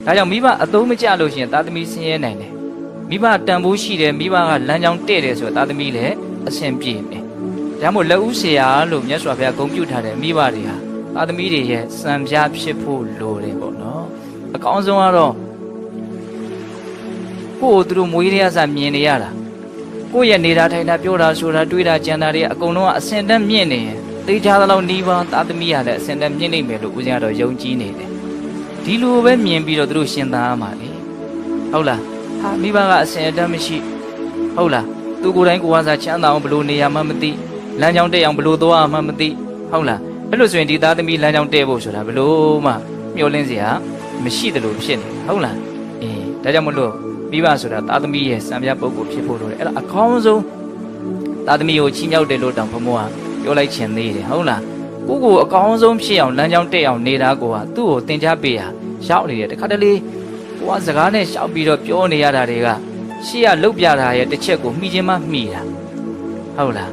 ဒါကြောင့်မိဘအသုံးမကျလို့ရှိရင်သားသမီးဆင်းရဲနိုင်တယ်မိဘတန်ဖိုးရှိတယ်မိဘကလမ်းကြောင်းတဲ့တယ်ဆိုတော့သားသမီးလည်းအဆင်ပြေတယ်ဒါမှမဟုတ်လက်ဦးဆရာလို့မြတ်စွာဘုရားဂုဏ်ပြုထားတဲ့မိဘတွေဟာသားသမီးတွေရဲ့စံပြဖြစ်ဖို့လိုတယ်ပေါ့နော်အကောင်းဆုံးကတော့ကိုယ်သူတို့မွေးရရစမြင်နေရတာကိုယ့်ရဲ့နေတာထိုင်တာပြောတာဆိုတာတွေးတာကြံတာတွေအကုန်လုံးကအစင်တန်းမြင့်နေရင်သိချသလောက်နီးပါးသားသမီးရလည်းအစင်တန်းမြင့်နေမယ်လို့ဦးဇင်းကတော့ယုံကြည်နေတယ်ဒီလိုပဲမြင်ပြီးတော့သူတို့ရှင်းသားမှာလေဟုတ်လားဟာမိဘကအစင်တန်းမရှိဟုတ်လားသူကိုယ်တိုင်ကိုယ်ဝါစာချမ်းသာအောင်ဘလို့နေရမှမသိလမ်းကြောင်းတက်အောင်ဘလို့သွားမှမသိဟုတ်လားအဲ့လိုဆိုရင်ဒီသားသမီးလမ်းကြောင်းတက်ဖို့ဆိုတာဘလို့မှမျှော်လင့်စရာမရှိတယ်လို့ဖြစ်နေဟုတ်လားဒါကြောင့်မလို့မိဘဆိုတာသားသမီးရဲ့စံပြပုဂ္ဂိုလ်ဖြစ်ဖို့လိုတယ်အဲ့ဒါအကောင်းဆုံးသားသမီးကိုချီးမြှောက်တယ်လို့တောင်ဘုံဘကပြောလိုက်ခြင်းသေးတယ်ဟုတ်လားကိုကိုအကောင်းဆုံးဖြစ်အောင်လမ်းကြောင်းတက်အောင်နေတာကိုကသူ့ကိုသင်ကြားပေးရရောက်နေတယ်တခါတလေကိုကစကားနဲ့ရှောက်ပြီးတော့ပြောနေရတာတွေကရှေ့ကလှုပ်ပြတာရဲ့တစ်ချက်ကိုမှီချင်းမှမှီတာဟုတ်လား